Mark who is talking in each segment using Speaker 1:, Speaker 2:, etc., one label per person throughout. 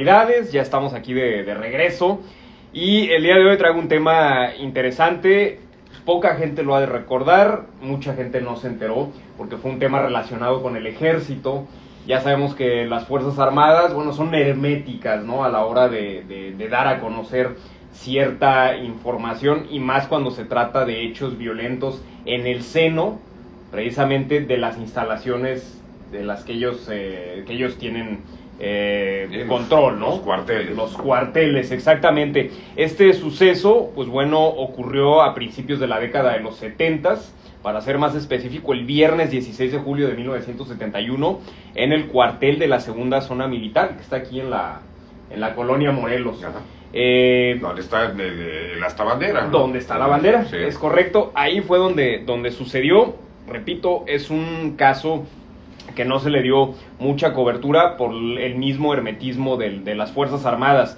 Speaker 1: Ya estamos aquí de regreso y el día de hoy traigo un tema interesante. Poca gente lo ha de recordar, mucha gente no se enteró porque fue un tema relacionado con el ejército. Ya sabemos que las Fuerzas Armadas, bueno, son herméticas, ¿no? A la hora de dar a conocer cierta información, y más cuando se trata de hechos violentos en el seno precisamente de las instalaciones de las que ellos tienen control, ¿no? Los cuarteles, exactamente. Este suceso, pues bueno, ocurrió a principios de la década de los 70s, para ser más específico, el viernes 16 de julio de 1971, en el cuartel de la segunda zona militar, que está aquí en la colonia Morelos.
Speaker 2: ¿Dónde está hasta bandera, ¿no?
Speaker 1: Donde está la bandera,
Speaker 2: sí.
Speaker 1: Es correcto. Ahí fue donde sucedió. Repito, es un caso que no se le dio mucha cobertura por el mismo hermetismo de las Fuerzas Armadas.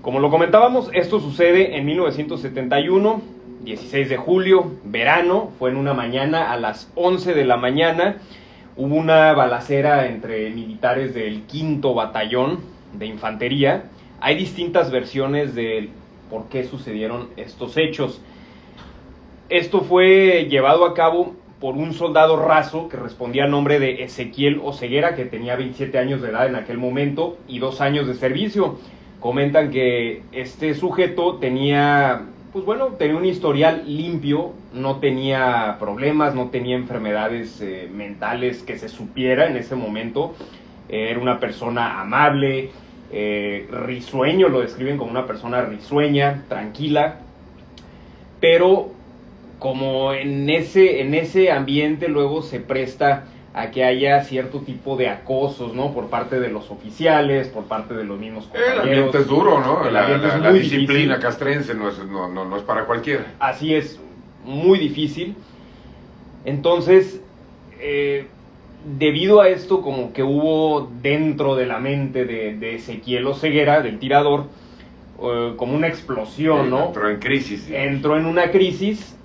Speaker 1: Como lo comentábamos, esto sucede en 1971, 16 de julio, verano, fue en una mañana a las 11 de la mañana, hubo una balacera entre militares del 5º Batallón de Infantería. Hay distintas versiones de por qué sucedieron estos hechos. Esto fue llevado a cabo por un soldado raso que respondía al nombre de Ezequiel Oseguera, que tenía 27 años de edad en aquel momento y 2 años de servicio. Comentan que este sujeto tenía un historial limpio, no tenía problemas, no tenía enfermedades mentales que se supiera en ese momento. Era una persona amable, risueño, lo describen como una persona risueña, tranquila, pero como en ese ambiente luego se presta a que haya cierto tipo de acosos, ¿no? Por parte de los oficiales, por parte de los mismos compañeros.
Speaker 2: El ambiente es duro, ¿no? La disciplina
Speaker 1: difícil.
Speaker 2: Castrense no es para cualquiera.
Speaker 1: Así es, muy difícil. Entonces, debido a esto, como que hubo dentro de la mente de Ezequiel Oseguera, del tirador, como una explosión, ¿no?
Speaker 2: Entró en crisis.
Speaker 1: Entró en una crisis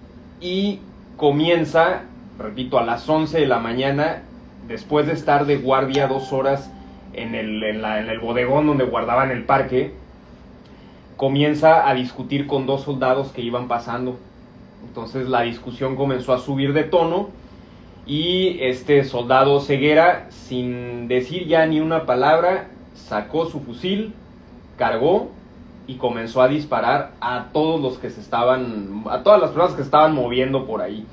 Speaker 1: y comienza, repito, a las 11 de la mañana, después de estar de guardia 2 horas en el bodegón donde guardaban el parque, comienza a discutir con 2 soldados que iban pasando. Entonces la discusión comenzó a subir de tono y este soldado Ceguera, sin decir ya ni una palabra, sacó su fusil, cargó y comenzó a disparar a todas las personas que se estaban moviendo por ahí.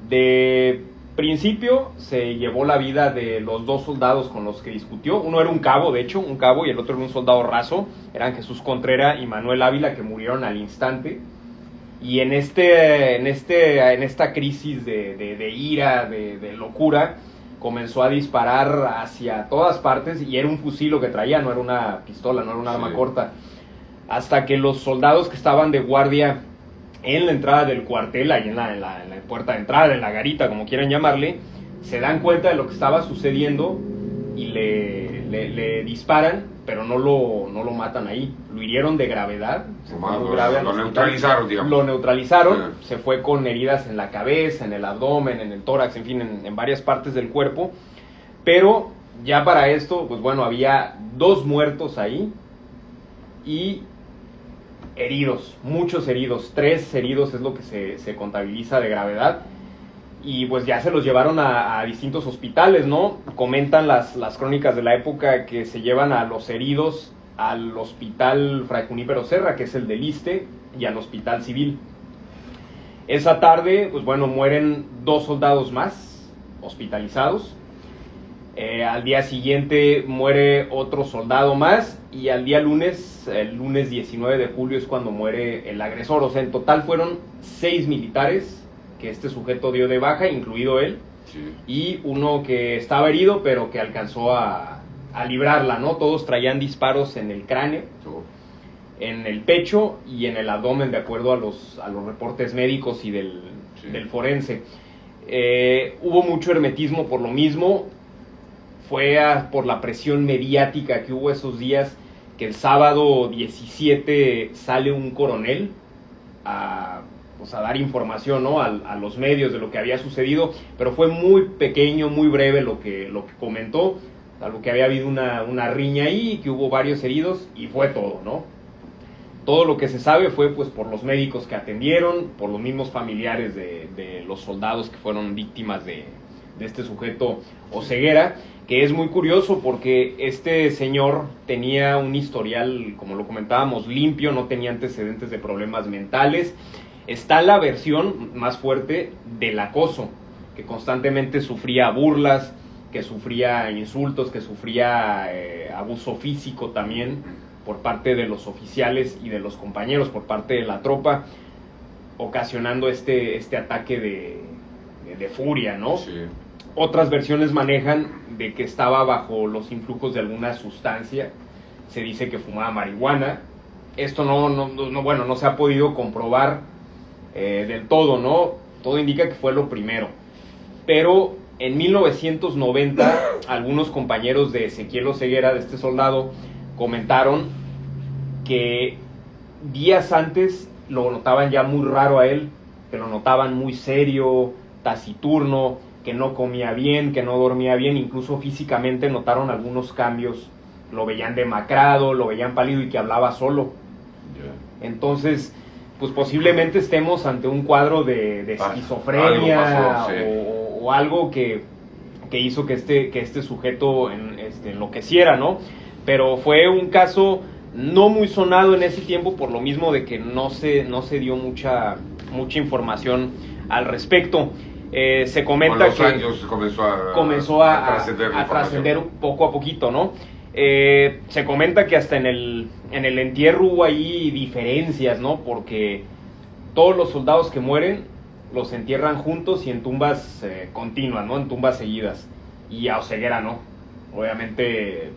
Speaker 1: De principio se llevó la vida de los 2 soldados con los que discutió. Uno era un cabo, y el otro era un soldado raso. Eran Jesús Contrera y Manuel Ávila, que murieron al instante. Y en esta crisis de ira, de locura, comenzó a disparar hacia todas partes, y era un fusil lo que traía, no era una pistola, no era un arma corta. Hasta que los soldados que estaban de guardia en la entrada del cuartel, ahí en la puerta de entrada, en la garita, como quieran llamarle, se dan cuenta de lo que estaba sucediendo y le disparan, pero no lo matan ahí, lo hirieron de gravedad.
Speaker 2: Lo neutralizaron, digamos.
Speaker 1: Lo neutralizaron, se fue con heridas en la cabeza, en el abdomen, en el tórax, en fin, en varias partes del cuerpo. Pero ya para esto, pues bueno, había 2 muertos ahí y heridos, muchos heridos, 3 heridos es lo que se contabiliza de gravedad, y pues ya se los llevaron a distintos hospitales, ¿no? Comentan las crónicas de la época que se llevan a los heridos al hospital Fray Junípero Serra, que es el del Iste, y al hospital civil. Esa tarde, pues bueno, mueren 2 soldados más hospitalizados. Al día siguiente muere otro soldado más, y al día lunes, el lunes 19 de julio es cuando muere el agresor. O sea, en total fueron 6 militares que este sujeto dio de baja, incluido él,
Speaker 2: sí,
Speaker 1: y uno que estaba herido pero que alcanzó a librarla, ¿no? Todos traían disparos en el cráneo, en el pecho y en el abdomen, de acuerdo a los reportes médicos y del forense. Hubo mucho hermetismo por lo mismo. Fue por la presión mediática que hubo esos días, que el sábado 17 sale un coronel a dar información, ¿no? a los medios de lo que había sucedido, pero fue muy pequeño, muy breve lo que comentó. salvo que había habido una riña ahí, que hubo varios heridos y fue todo, ¿no? Todo lo que se sabe fue pues por los médicos que atendieron, por los mismos familiares de los soldados que fueron víctimas de este sujeto Oseguera, que es muy curioso porque este señor tenía un historial, como lo comentábamos, limpio, no tenía antecedentes de problemas mentales. Está la versión más fuerte del acoso, que constantemente sufría burlas, que sufría insultos, que sufría abuso físico también por parte de los oficiales y de los compañeros, por parte de la tropa, ocasionando este ataque de furia, ¿no?
Speaker 2: Sí.
Speaker 1: Otras versiones manejan de que estaba bajo los influjos de alguna sustancia. Se dice que fumaba marihuana. Esto no se ha podido comprobar del todo, ¿no? Todo indica que fue lo primero. Pero en 1990, algunos compañeros de Ezequiel Oseguera, de este soldado, comentaron que días antes lo notaban ya muy raro a él, que lo notaban muy serio, taciturno, que no comía bien, que no dormía bien, incluso físicamente notaron algunos cambios, lo veían demacrado, lo veían pálido y que hablaba solo. Entonces, pues posiblemente estemos ante un cuadro de esquizofrenia o algo que hizo que este sujeto enloqueciera, ¿no? Pero fue un caso no muy sonado en ese tiempo por lo mismo de que no se dio mucha información al respecto. Se comenta
Speaker 2: con los
Speaker 1: que
Speaker 2: años comenzó a
Speaker 1: trascender poco a poquito, ¿no? Se comenta que hasta en el entierro hubo ahí diferencias, ¿no? Porque todos los soldados que mueren los entierran juntos y en tumbas continuas, ¿no? En tumbas seguidas. Y a Oseguera no. Obviamente,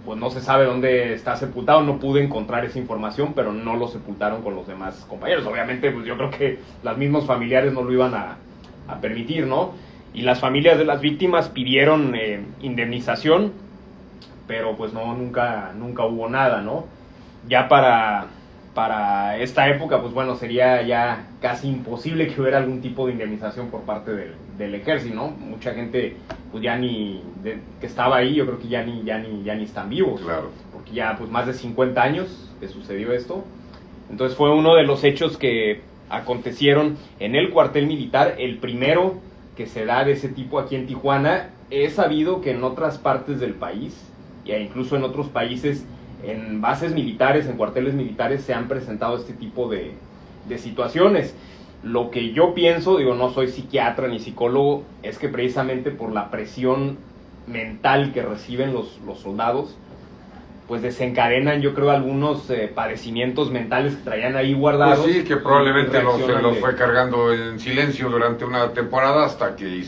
Speaker 1: pues no se sabe dónde está sepultado, no pude encontrar esa información, pero no lo sepultaron con los demás compañeros. Obviamente, pues yo creo que los mismos familiares no lo iban a permitir, ¿no? Y las familias de las víctimas pidieron indemnización, pero pues nunca hubo nada, ¿no? Ya para esta época, pues bueno, sería ya casi imposible que hubiera algún tipo de indemnización por parte del ejército, ¿no? Mucha gente, pues ya que estaba ahí, yo creo que ya ni están vivos.
Speaker 2: Claro.
Speaker 1: Porque ya, pues más de 50 años que sucedió esto. Entonces fue uno de los hechos que acontecieron en el cuartel militar, el primero que se da de ese tipo aquí en Tijuana. He sabido que en otras partes del país, e incluso en otros países, en bases militares, en cuarteles militares, se han presentado este tipo de situaciones. Lo que yo pienso, no soy psiquiatra ni psicólogo, es que precisamente por la presión mental que reciben los soldados, pues desencadenan, yo creo, algunos padecimientos mentales que traían ahí guardados.
Speaker 2: Pues sí, que probablemente se los fue cargando en silencio durante una temporada hasta que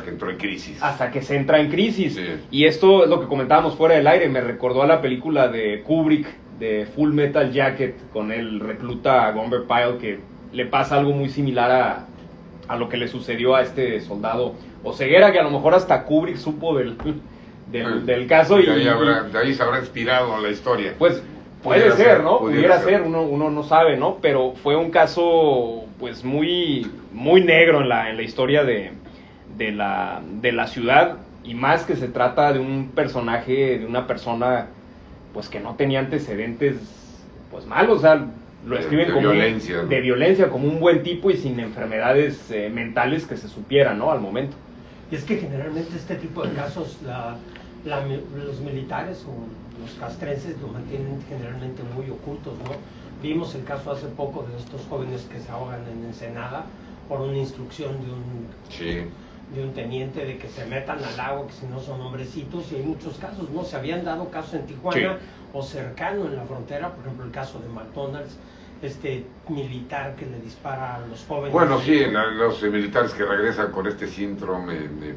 Speaker 2: entró en crisis.
Speaker 1: Hasta que se entra en crisis.
Speaker 2: Sí.
Speaker 1: Y esto es lo que comentábamos fuera del aire, me recordó a la película de Kubrick, de Full Metal Jacket, con el recluta Gomber Pyle, que le pasa algo muy similar a lo que le sucedió a este soldado Oseguera, que a lo mejor hasta Kubrick supo del caso.
Speaker 2: De ahí se habrá inspirado la historia.
Speaker 1: Pues puede ser, ¿no? Pudiera ser, uno no sabe, ¿no? Pero fue un caso pues muy negro en la historia de la ciudad, y más que se trata de un personaje, de una persona pues que no tenía antecedentes pues malos, o sea, lo escriben como de violencia, como un buen tipo y sin enfermedades mentales que se supieran, ¿no? Al momento.
Speaker 3: Y es que generalmente este tipo de casos los militares o los castrenses lo mantienen generalmente muy ocultos, ¿no? Vimos el caso hace poco de estos jóvenes que se ahogan en Ensenada por una instrucción de un teniente de que se metan al agua, que si no son hombrecitos, y hay muchos casos, ¿no? Se habían dado casos en Tijuana o cercano en la frontera, por ejemplo el caso de McDonald's, militar que le dispara a los jóvenes.
Speaker 2: Bueno, sí, los militares que regresan con este síndrome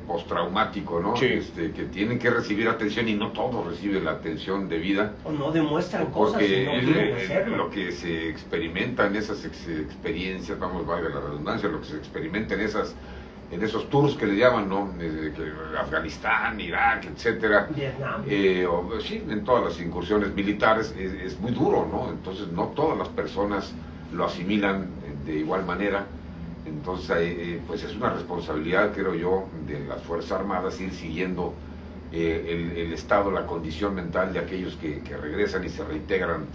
Speaker 2: postraumático, ¿no?
Speaker 1: Sí.
Speaker 2: Que tienen que recibir atención y no todos reciben la atención debida.
Speaker 3: O no demuestran cosas y no quieren hacerlo.
Speaker 2: Lo que se experimenta en esas experiencias, valga la redundancia, lo que se experimenta en esos tours que le llaman, ¿no? Afganistán, Irak, etcétera.
Speaker 3: Vietnam.
Speaker 2: Sí, en todas las incursiones militares es muy duro, ¿no? Entonces no todas las personas lo asimilan de igual manera. Entonces, pues es una responsabilidad, creo yo, de las Fuerzas Armadas ir siguiendo el estado, la condición mental de aquellos que regresan y se reintegran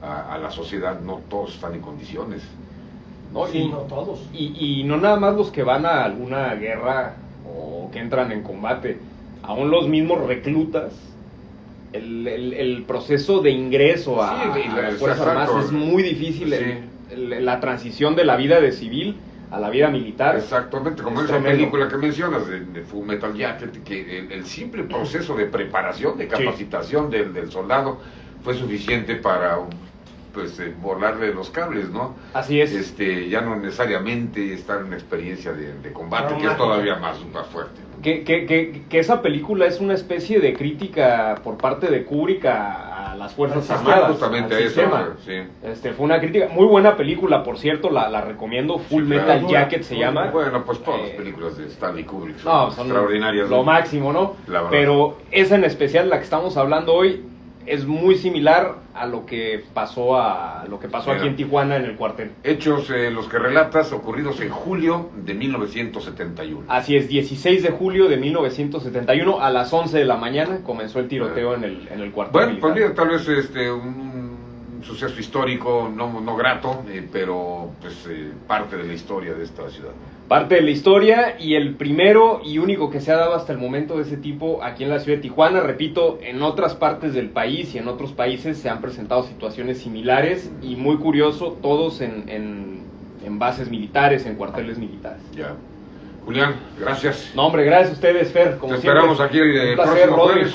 Speaker 2: a la sociedad. No todos están en condiciones.
Speaker 1: No,
Speaker 3: Sí, no todos.
Speaker 1: Y no nada más los que van a alguna guerra o que entran en combate, aún los mismos reclutas, el proceso de ingreso a,
Speaker 2: Sí,
Speaker 1: a las Fuerzas
Speaker 2: exacto.
Speaker 1: Armadas es muy difícil,
Speaker 2: Sí.
Speaker 1: la transición de la vida de civil a la vida militar.
Speaker 2: Exactamente, como
Speaker 1: Es
Speaker 2: esa
Speaker 1: tremendo.
Speaker 2: película que mencionas de Full Metal Jacket, que el simple proceso de preparación, de capacitación del soldado fue suficiente para pues volarle los cables, ¿no?
Speaker 1: Así es.
Speaker 2: Ya no necesariamente estar en una experiencia de combate, que es
Speaker 3: Traumático.
Speaker 2: todavía más fuerte, ¿no?
Speaker 1: Que esa película es una especie de crítica por parte de Kubrick a las Fuerzas
Speaker 3: Al
Speaker 1: Armadas,
Speaker 2: Justamente
Speaker 1: al
Speaker 2: eso,
Speaker 1: sistema.
Speaker 2: sí.
Speaker 1: Fue una crítica, muy buena película, por cierto, la recomiendo, Full
Speaker 2: Sí,
Speaker 1: Metal
Speaker 2: claro.
Speaker 1: Jacket se llama.
Speaker 2: Bueno, pues todas las
Speaker 1: Eh,
Speaker 2: películas de Stanley Kubrick
Speaker 1: No,
Speaker 2: son
Speaker 1: son
Speaker 2: extraordinarias,
Speaker 1: lo
Speaker 2: ¿no?
Speaker 1: máximo, ¿no?
Speaker 2: La verdad.
Speaker 1: Pero esa en especial, la que estamos hablando hoy, es muy similar a lo que pasó
Speaker 2: Mira.
Speaker 1: aquí en Tijuana en el cuartel.
Speaker 2: Hechos, los que relatas, ocurridos en julio de 1971.
Speaker 1: Así es, 16 de julio de 1971 a las 11 de la mañana comenzó el tiroteo en el cuartel
Speaker 2: Bueno,
Speaker 1: militar.
Speaker 2: pues mira, tal vez un suceso histórico no grato, pero pues parte de la historia de esta ciudad.
Speaker 1: Parte de la historia y el primero y único que se ha dado hasta el momento de ese tipo aquí en la ciudad de Tijuana. Repito, en otras partes del país y en otros países se han presentado situaciones similares y muy curioso, todos en bases militares, en cuarteles militares.
Speaker 2: Ya. Julián, gracias.
Speaker 1: No, hombre, gracias a ustedes, Fer. Como
Speaker 2: Te
Speaker 1: siempre,
Speaker 2: esperamos aquí el
Speaker 1: un placer,
Speaker 2: próximo
Speaker 1: Rodri.
Speaker 2: jueves.